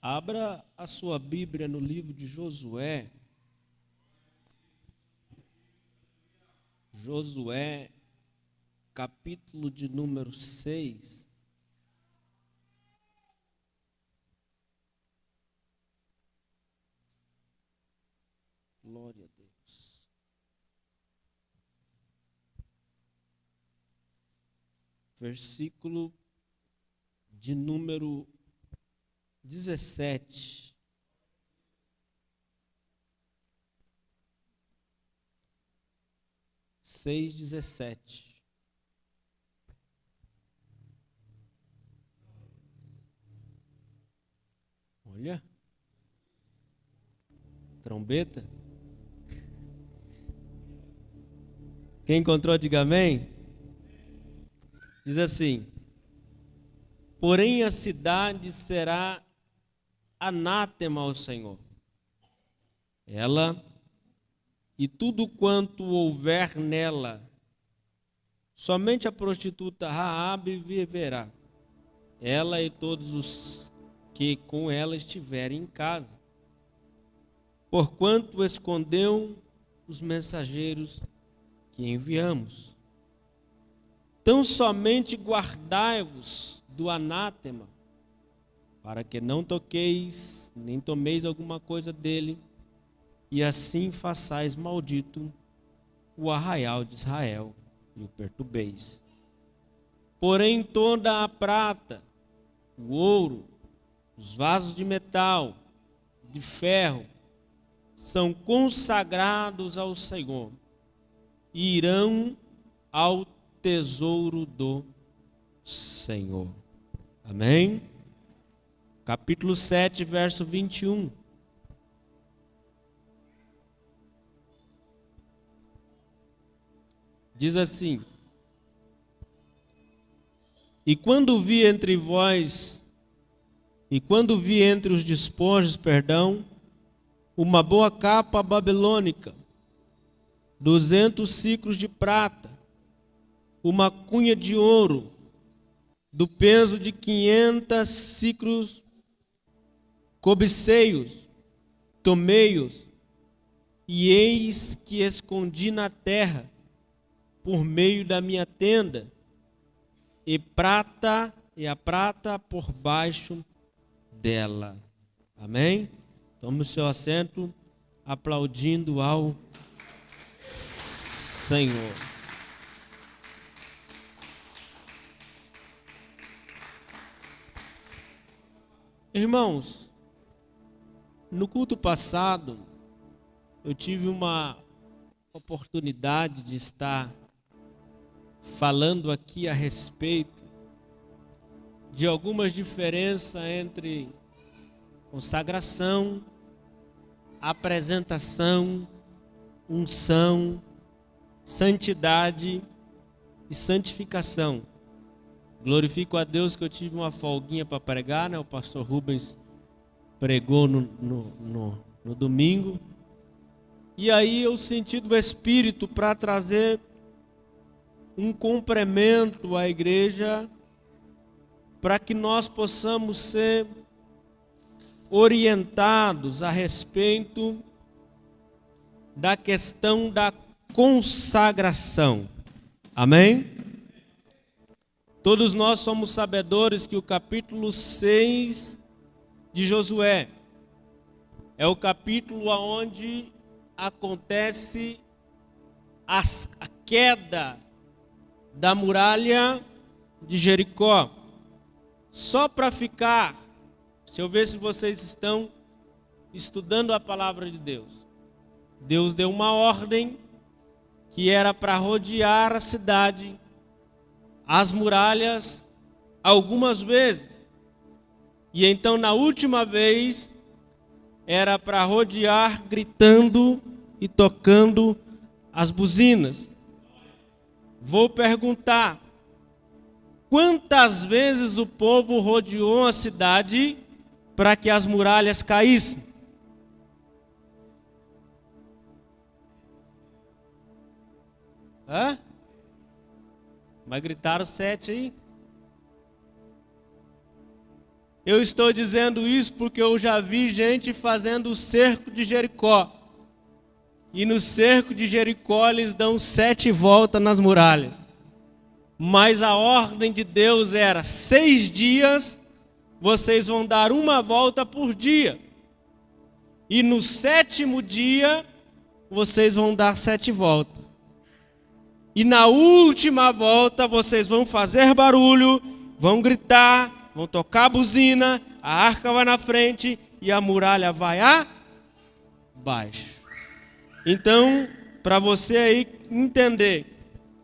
Abra a sua Bíblia no livro de Josué. Josué, capítulo de número 6. Glória a Deus. Versículo de número 17. Seis, 17. Olha. Trombeta. Quem encontrou, diga amém. Diz assim: porém a cidade será anátema ao Senhor. Ela e tudo quanto houver nela, somente a prostituta Raabe viverá, ela e todos os que com ela estiverem em casa, porquanto escondeu os mensageiros que enviamos. Tão somente guardai-vos do anátema, para que não toqueis, nem tomeis alguma coisa dele, e assim façais maldito o arraial de Israel, e o perturbeis. Porém toda a prata, o ouro, os vasos de metal, de ferro, são consagrados ao Senhor, e irão ao tesouro do Senhor. Amém? Capítulo 7, verso 21. Diz assim: E quando vi entre os despojos, uma boa capa babilônica, 200 siclos de prata, uma cunha de ouro, do peso de 500 siclos, cobiceios, tomeios, e eis que escondi na terra, por meio da minha tenda, e a prata por baixo dela. Amém? Tome o seu assento, aplaudindo ao Senhor. Irmãos, no culto passado, eu tive uma oportunidade de estar falando aqui a respeito de algumas diferenças entre consagração, apresentação, unção, santidade e santificação. Glorifico a Deus que eu tive uma folguinha para pregar, né? O pastor Rubens pregou no domingo. E aí eu senti do Espírito para trazer um complemento à igreja, para que nós possamos ser orientados a respeito da questão da consagração. Amém? Todos nós somos sabedores que o capítulo 6 de Josué é o capítulo onde acontece a queda da muralha de Jericó. Só para ficar, se eu ver se vocês estão estudando a palavra de Deus. Deus deu uma ordem que era para rodear a cidade, as muralhas, algumas vezes. E então na última vez era para rodear gritando e tocando as buzinas. Vou perguntar: quantas vezes o povo rodeou a cidade para que as muralhas caíssem? Hã? Mas gritaram 7 aí? Eu estou dizendo isso porque eu já vi gente fazendo o cerco de Jericó. E no cerco de Jericó eles dão 7 voltas nas muralhas. Mas a ordem de Deus era 6 dias, vocês vão dar 1 volta por dia. E no 7º dia, vocês vão dar 7 voltas. E na última volta, vocês vão fazer barulho, vão gritar, vão tocar a buzina, a arca vai na frente e a muralha vai abaixo. Então, para você aí entender,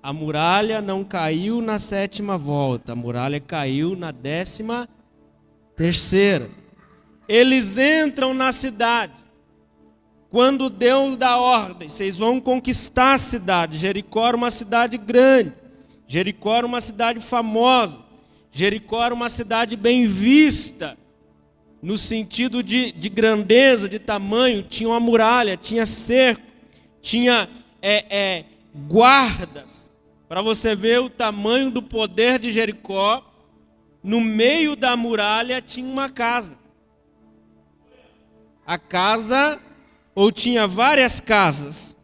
a muralha não caiu na 7ª volta, a muralha caiu na 13ª. Eles entram na cidade. Quando Deus dá ordem, vocês vão conquistar a cidade. Jericó era uma cidade grande. Jericó era uma cidade famosa. Jericó era uma cidade bem vista, no sentido de grandeza, de tamanho. Tinha uma muralha, tinha cerco, tinha guardas. Para você ver o tamanho do poder de Jericó, no meio da muralha tinha uma casa. A casa, ou tinha várias casas,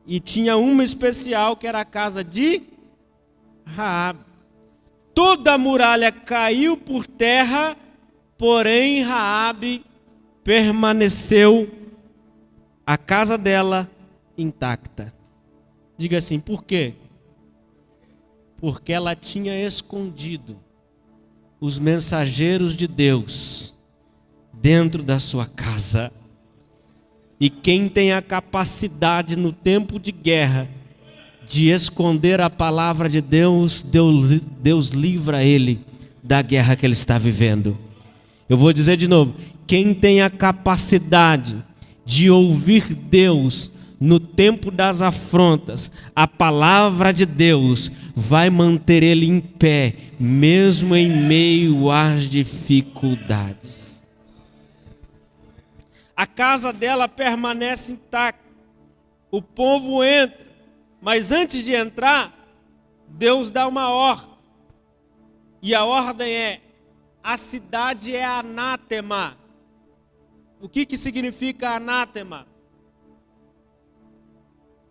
e tinha uma especial que era a casa de Raabe. Toda a muralha caiu por terra, porém Raabe permaneceu, a casa dela intacta. Diga assim, por quê? Porque ela tinha escondido os mensageiros de Deus dentro da sua casa. E quem tem a capacidade no tempo de guerra de esconder a palavra de Deus, Deus livra ele da guerra que ele está vivendo. Eu vou dizer de novo, quem tem a capacidade de ouvir Deus no tempo das afrontas, a palavra de Deus vai manter ele em pé, mesmo em meio às dificuldades. A casa dela permanece intacta. O povo entra, mas antes de entrar, Deus dá uma ordem. E a ordem é: a cidade é anátema. O que significa anátema?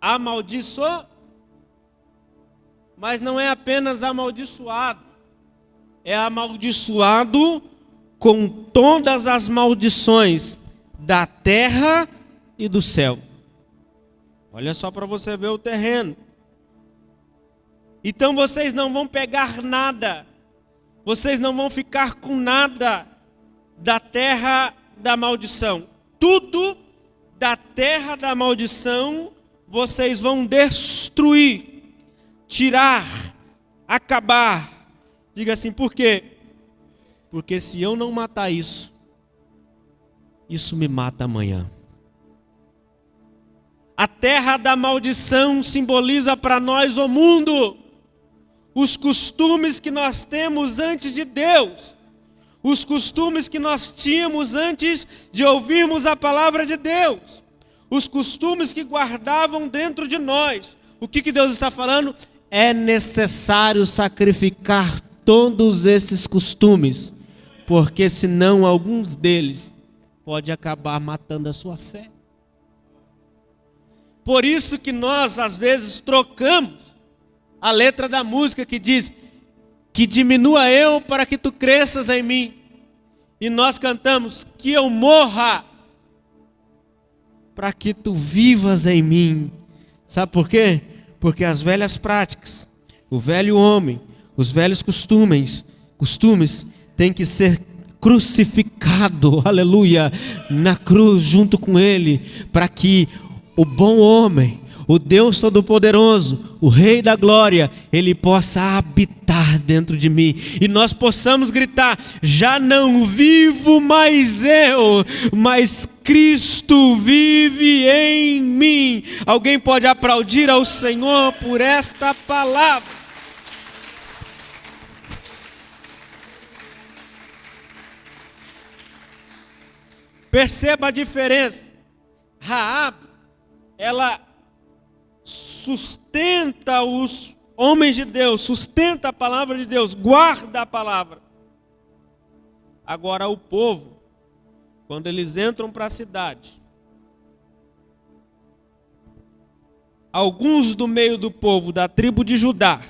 Amaldiçoado. Mas não é apenas amaldiçoado. É amaldiçoado com todas as maldições da terra e do céu. Olha só para você ver o terreno. Então vocês não vão pegar nada, vocês não vão ficar com nada da terra da maldição. Tudo da terra da maldição vocês vão destruir, tirar, acabar. Diga assim, por quê? Porque se eu não matar isso me mata amanhã. A terra da maldição simboliza para nós o mundo, os costumes que nós temos antes de Deus, os costumes que nós tínhamos antes de ouvirmos a palavra de Deus, os costumes que guardavam dentro de nós. O que Deus está falando? É necessário sacrificar todos esses costumes, porque senão alguns deles pode acabar matando a sua fé. Por isso que nós às vezes trocamos a letra da música que diz que diminua eu para que tu cresças em mim. E nós cantamos que eu morra para que tu vivas em mim. Sabe por quê? Porque as velhas práticas, o velho homem, os velhos costumes têm que ser crucificado, aleluia, na cruz junto com ele, para que o bom homem, o Deus Todo-Poderoso, o Rei da Glória, ele possa habitar dentro de mim e nós possamos gritar: já não vivo mais eu, mas Cristo vive em mim. Alguém pode aplaudir ao Senhor por esta palavra? Perceba a diferença. Raabe, ela sustenta os homens de Deus, sustenta a palavra de Deus, guarda a palavra. Agora o povo, quando eles entram para a cidade, alguns do meio do povo da tribo de Judá,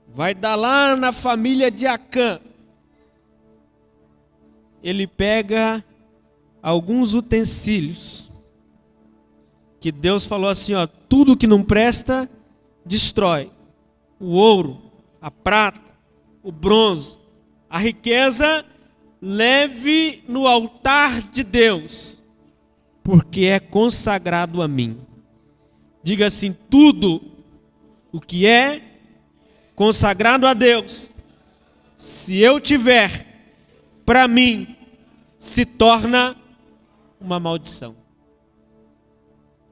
vai dar lá na família de Acã, ele pega alguns utensílios, que Deus falou assim, ó, tudo que não presta, destrói. O ouro, a prata, o bronze, a riqueza, leve no altar de Deus, porque é consagrado a mim. Diga assim, tudo o que é consagrado a Deus, se eu tiver, para mim, se torna uma maldição.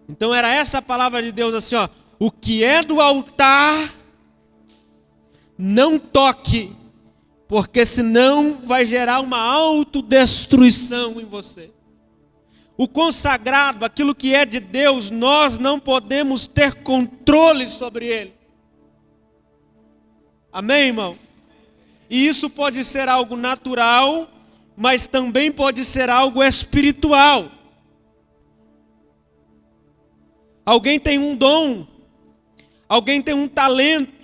Então era essa a palavra de Deus assim, ó, o que é do altar, não toque, porque senão vai gerar uma autodestruição em você. O consagrado, aquilo que é de Deus, nós não podemos ter controle sobre ele. Amém, irmão? E isso pode ser algo natural, mas também pode ser algo espiritual. Alguém tem um dom, alguém tem um talento,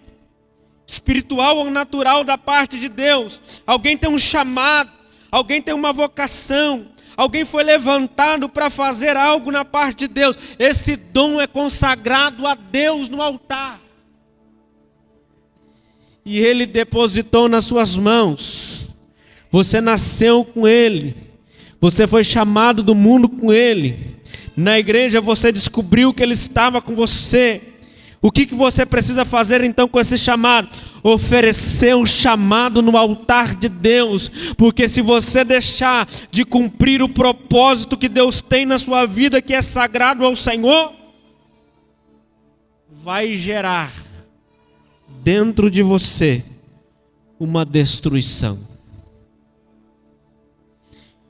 espiritual ou natural da parte de Deus. Alguém tem um chamado, alguém tem uma vocação, alguém foi levantado para fazer algo na parte de Deus. Esse dom é consagrado a Deus no altar. E Ele depositou nas suas mãos. Você nasceu com Ele. Você foi chamado do mundo com Ele. Na igreja você descobriu que Ele estava com você. O que você precisa fazer então com esse chamado? Oferecer o chamado no altar de Deus. Porque se você deixar de cumprir o propósito que Deus tem na sua vida, que é sagrado ao Senhor, vai gerar dentro de você uma destruição.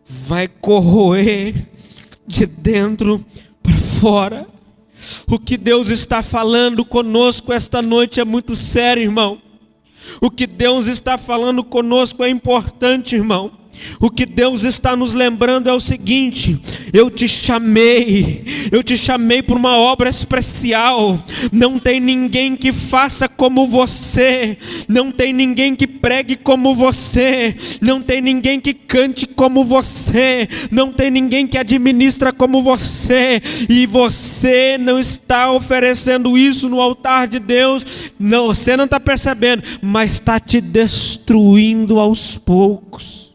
Vai corroer de dentro para fora. O que Deus está falando conosco esta noite é muito sério, irmão. O que Deus está falando conosco é importante, irmão. O que Deus está nos lembrando é o seguinte: eu te chamei por uma obra especial. Não tem ninguém que faça como você, não tem ninguém que pregue como você, não tem ninguém que cante como você, não tem ninguém que administra como você, e você não está oferecendo isso no altar de Deus. Não, você não está percebendo, mas está te destruindo aos poucos.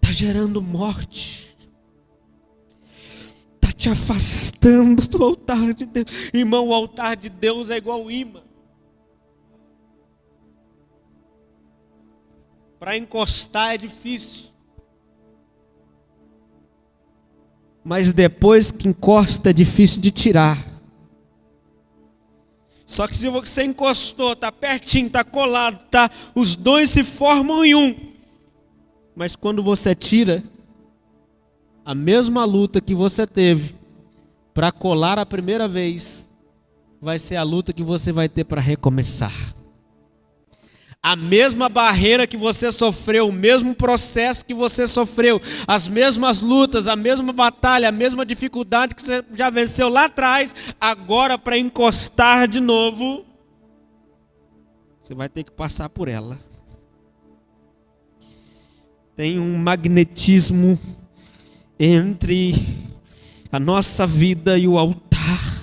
Está gerando morte, está te afastando do altar de Deus. Irmão, o altar de Deus é igual imã. Para encostar é difícil, mas depois que encosta é difícil de tirar. Só que se você encostou, está pertinho, está colado, os dois se formam em um. Mas quando você tira, a mesma luta que você teve para colar a primeira vez, vai ser a luta que você vai ter para recomeçar. A mesma barreira que você sofreu, o mesmo processo que você sofreu, as mesmas lutas, a mesma batalha, a mesma dificuldade que você já venceu lá atrás, agora para encostar de novo, você vai ter que passar por ela. Tem um magnetismo entre a nossa vida e o altar,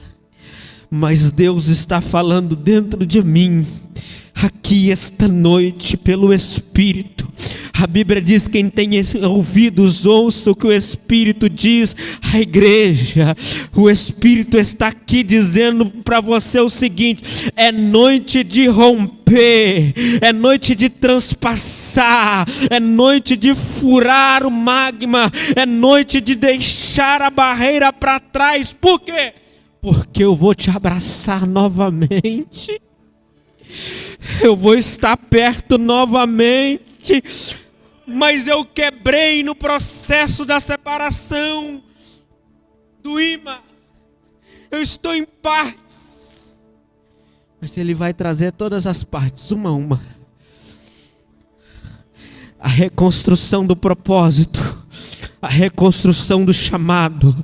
mas Deus está falando dentro de mim, aqui esta noite, pelo Espírito. A Bíblia diz: quem tem ouvidos, ouça o que o Espírito diz à igreja. O Espírito está aqui dizendo para você o seguinte: é noite de romper, é noite de transpassar, é noite de furar o magma, é noite de deixar a barreira para trás. Por quê? Porque eu vou te abraçar novamente. Eu vou estar perto novamente. Mas eu quebrei no processo da separação do imã. Eu estou em paz, Mas Ele vai trazer todas as partes, uma a uma. A reconstrução do propósito, a reconstrução do chamado,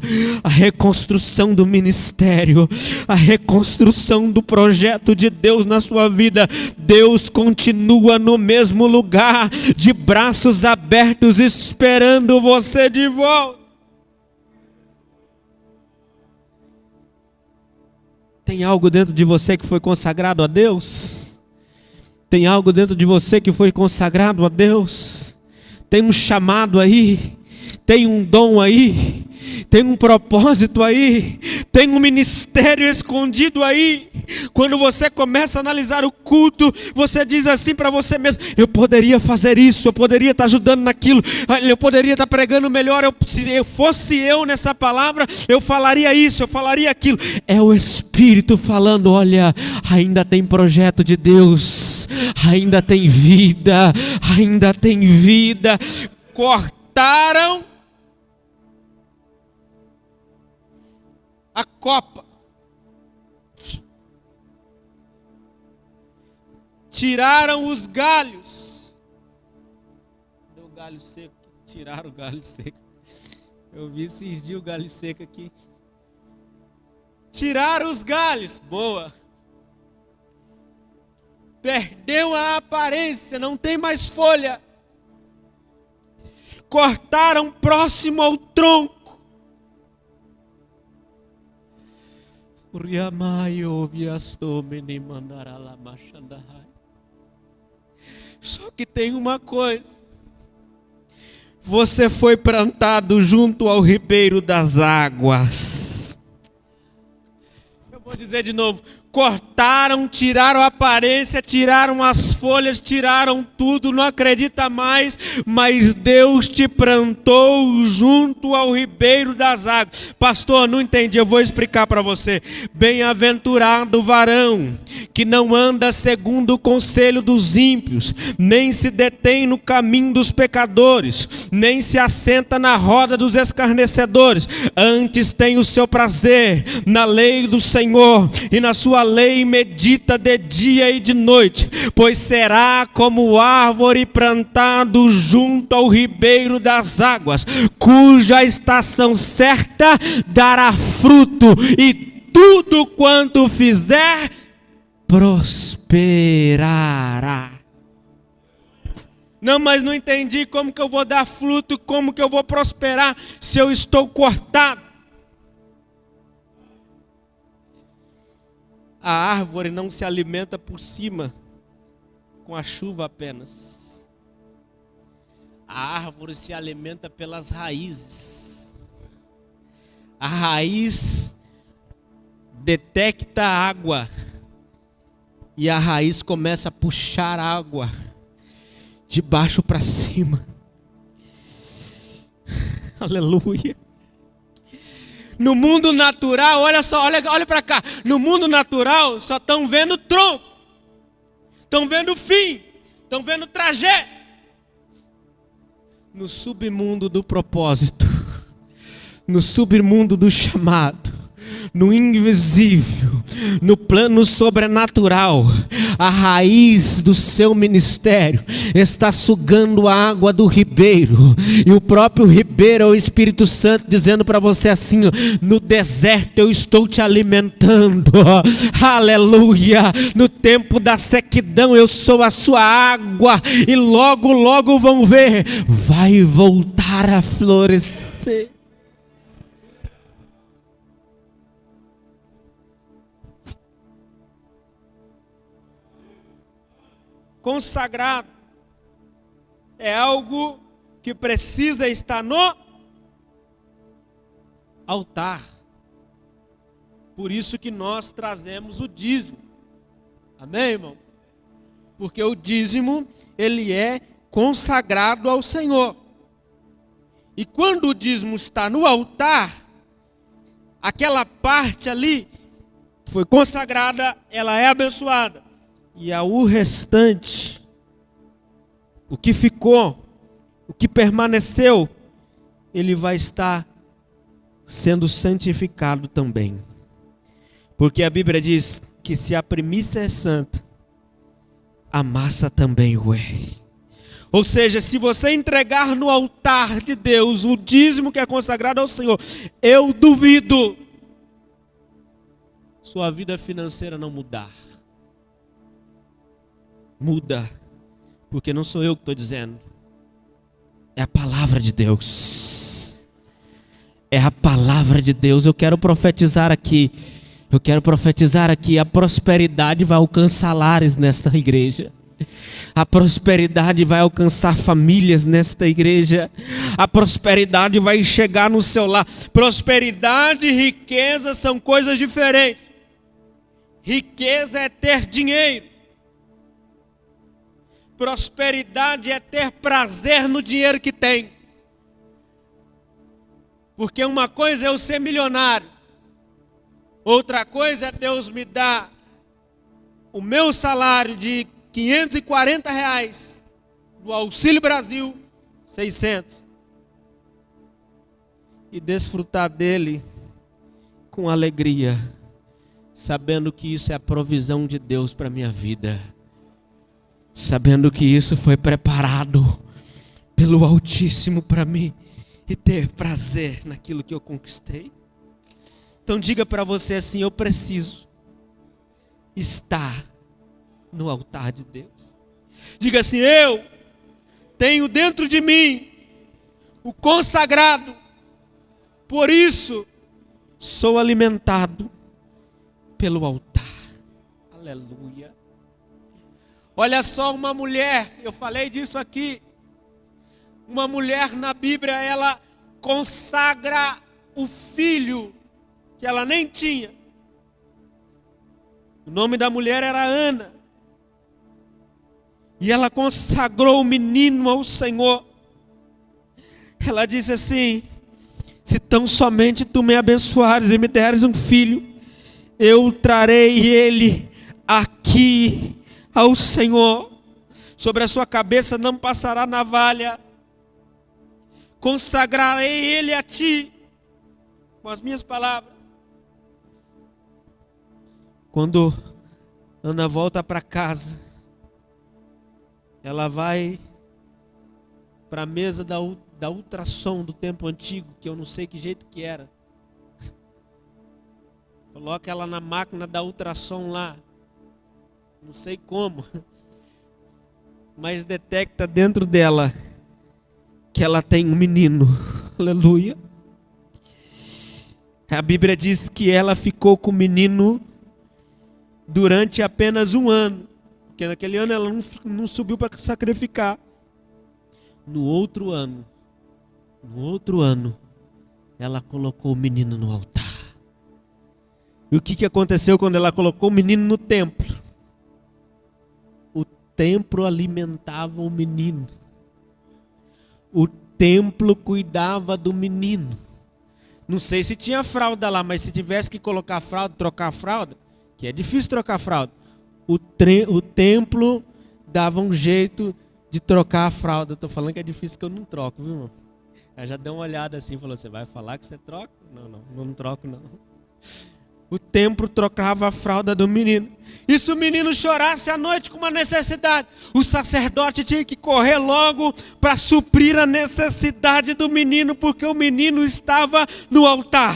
a reconstrução do ministério, a reconstrução do projeto de Deus na sua vida. Deus continua no mesmo lugar, de braços abertos, esperando você de volta. Tem algo dentro de você que foi consagrado a Deus? Tem algo dentro de você que foi consagrado a Deus? Tem um chamado aí? Tem um dom aí? Tem um propósito aí? Tem um ministério escondido aí? Quando você começa a analisar o culto, você diz assim para você mesmo: eu poderia fazer isso, eu poderia estar ajudando naquilo, eu poderia estar pregando melhor, se eu fosse eu nessa palavra, eu falaria isso, eu falaria aquilo. É o Espírito falando: olha, ainda tem projeto de Deus, ainda tem vida, ainda tem vida. Cortaram a copa, tiraram os galhos. Deu o galho seco, tiraram o galho seco. Eu vi esses dias o galho seco aqui. Tiraram os galhos, boa. Perdeu a aparência, não tem mais folha. Cortaram próximo ao tronco. Só que tem uma coisa: você foi plantado junto ao ribeiro das águas. Eu vou dizer de novo: cortaram, tiraram a aparência, tiraram as folhas, tiraram tudo, não acredita mais, mas Deus te plantou junto ao ribeiro das águas. Pastor, não entendi, eu vou explicar para você. Bem-aventurado o varão que não anda segundo o conselho dos ímpios, nem se detém no caminho dos pecadores, nem se assenta na roda dos escarnecedores. Antes tem o seu prazer na lei do Senhor, e na sua lei medita de dia e de noite. Pois será como árvore plantado junto ao ribeiro das águas, cuja estação certa dará fruto, e tudo quanto fizer prosperará. Não, mas não entendi como que eu vou dar fruto, como que eu vou prosperar se eu estou cortado. A árvore não se alimenta por cima, com a chuva apenas. A árvore se alimenta pelas raízes. A raiz detecta a água, e a raiz começa a puxar água de baixo para cima. Aleluia. No mundo natural, olha só, olha para cá. No mundo natural, só estão vendo tronco, estão vendo fim, estão vendo trajeto. No submundo do propósito, no submundo do chamado, no invisível, no plano sobrenatural, a raiz do seu ministério está sugando a água do ribeiro, e o próprio ribeiro é o Espírito Santo dizendo para você assim: no deserto eu estou te alimentando, aleluia. No tempo da sequidão eu sou a sua água, e logo logo vão ver, vai voltar a florescer. Consagrado é algo que precisa estar no altar. Por isso que nós trazemos o dízimo. Amém, irmão? Porque o dízimo, ele é consagrado ao Senhor. E quando o dízimo está no altar, aquela parte ali foi consagrada, ela é abençoada. E o restante, o que ficou, o que permaneceu, ele vai estar sendo santificado também. Porque a Bíblia diz: que se a primícia é santa, a massa também o é. Ou seja, se você entregar no altar de Deus o dízimo que é consagrado ao Senhor, eu duvido sua vida financeira não mudar. Muda, porque não sou eu que estou dizendo, é a palavra de Deus. É a palavra de Deus. Eu quero profetizar aqui, a prosperidade vai alcançar lares nesta igreja. A prosperidade vai alcançar famílias nesta igreja. A prosperidade vai chegar no seu lar. Prosperidade e riqueza são coisas diferentes. Riqueza é ter dinheiro. Prosperidade é ter prazer no dinheiro que tem. Porque uma coisa é eu ser milionário. Outra coisa é Deus me dar o meu salário de R$540, do Auxílio Brasil, 600. E desfrutar dele com alegria, sabendo que isso é a provisão de Deus para a minha vida. Sabendo que isso foi preparado pelo Altíssimo para mim. E ter prazer naquilo que eu conquistei. Então diga para você assim: eu preciso estar no altar de Deus. Diga assim: eu tenho dentro de mim o consagrado, por isso sou alimentado pelo altar. Aleluia. Olha só, uma mulher, eu falei disso aqui, uma mulher na Bíblia, ela consagra o filho que ela nem tinha. O nome da mulher era Ana. E ela consagrou o menino ao Senhor. Ela disse assim: se tão somente tu me abençoares e me deres um filho, eu trarei ele aqui ao Senhor. Sobre a sua cabeça não passará navalha. Consagrarei ele a ti. Com as minhas palavras. Quando Ana volta para casa, ela vai para a mesa da ultrassom do tempo antigo, que eu não sei que jeito que era. Coloca ela na máquina da ultrassom lá. Não sei como. Mas detecta dentro dela que ela tem um menino. Aleluia. A Bíblia diz que ela ficou com o menino durante apenas um ano. Porque naquele ano ela não subiu para sacrificar. No outro ano, ela colocou o menino no altar. E o que aconteceu quando ela colocou o menino no templo? O templo alimentava o menino. O templo cuidava do menino. Não sei se tinha fralda lá, mas se tivesse que colocar fralda, trocar a fralda, que é difícil trocar a fralda, o templo dava um jeito de trocar a fralda. Estou falando que é difícil, que eu não troco, viu, irmão? Ela já deu uma olhada assim e falou: você vai falar que você troca? Não troco não. O templo trocava a fralda do menino. E se o menino chorasse à noite com uma necessidade, o sacerdote tinha que correr logo para suprir a necessidade do menino, porque o menino estava no altar.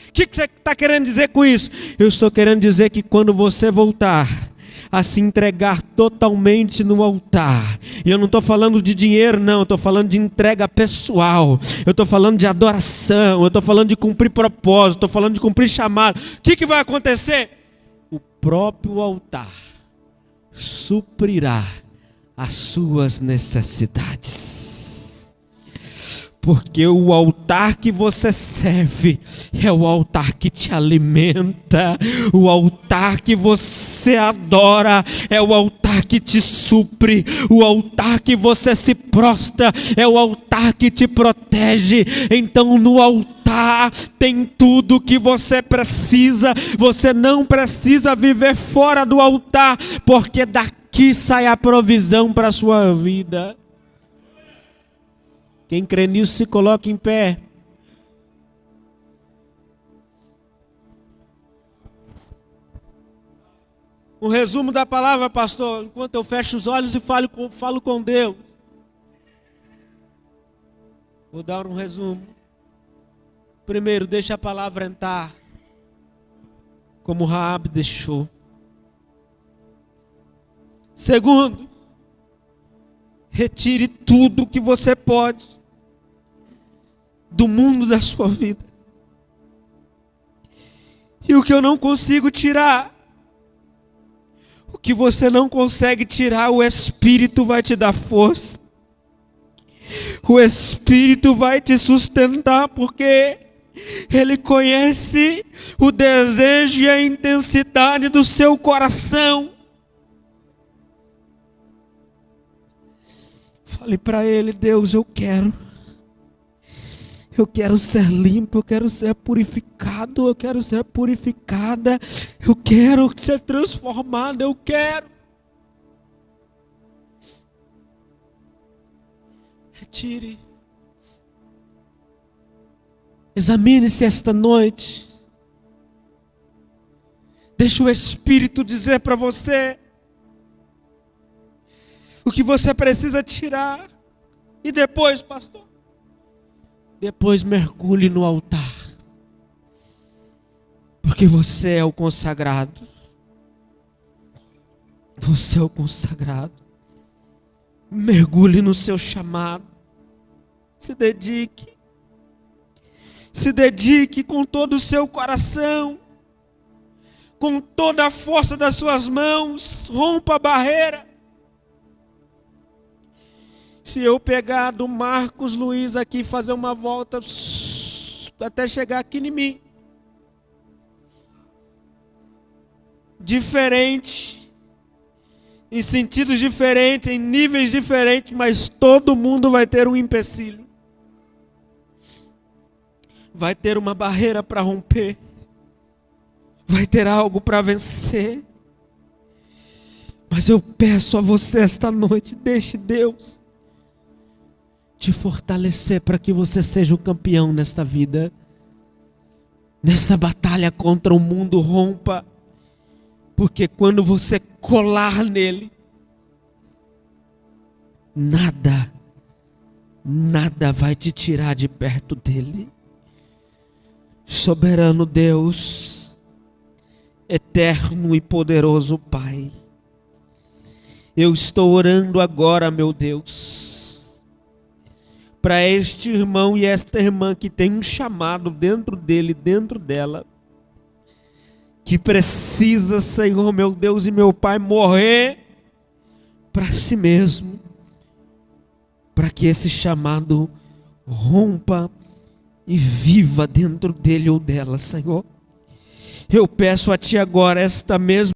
O que você está querendo dizer com isso? Eu estou querendo dizer que quando você voltar a se entregar totalmente no altar, e eu não estou falando de dinheiro não, eu estou falando de entrega pessoal, eu estou falando de adoração, eu estou falando de cumprir propósito, estou falando de cumprir chamado. O que vai acontecer? O próprio altar suprirá as suas necessidades. Porque o altar que você serve é o altar que te alimenta. O altar que você adora é o altar que te supre. O altar que você se prostra é o altar que te protege. Então no altar tem tudo que você precisa. Você não precisa viver fora do altar, porque daqui sai a provisão para a sua vida. Quem crê nisso se coloca em pé. Um resumo da palavra, pastor, enquanto eu fecho os olhos e falo com Deus. Vou dar um resumo. Primeiro, deixa a palavra entrar, como Raabe deixou. Segundo, retire tudo que você pode do mundo da sua vida. E o que eu não consigo tirar, o que você não consegue tirar, o Espírito vai te dar força. O Espírito vai te sustentar, porque Ele conhece o desejo e a intensidade do seu coração. Fale para Ele: Deus, eu quero ser limpo, eu quero ser purificado, eu quero ser purificada, eu quero ser transformado, eu quero. Retire. Examine-se esta noite. Deixa o Espírito dizer para você o que você precisa tirar. E depois, pastor, depois mergulhe no altar. Porque você é o consagrado. Você é o consagrado. Mergulhe no seu chamado. Se dedique. Se dedique com todo o seu coração. Com toda a força das suas mãos. Rompa a barreira. Se eu pegar do Marcos Luiz aqui e fazer uma volta até chegar aqui em mim, diferente, em sentidos diferentes, em níveis diferentes, mas todo mundo vai ter um empecilho, vai ter uma barreira para romper, vai ter algo para vencer. Mas eu peço a você esta noite, deixe Deus te fortalecer para que você seja o campeão nesta vida, nesta batalha contra o mundo. Rompa, porque quando você colar nele, nada vai te tirar de perto dele. Soberano Deus, eterno e poderoso Pai, eu estou orando agora, meu Deus, para este irmão e esta irmã que tem um chamado dentro dele, dentro dela, que precisa, Senhor, meu Deus e meu Pai, morrer para si mesmo, para que esse chamado rompa e viva dentro dele ou dela, Senhor. Eu peço a Ti agora esta mesma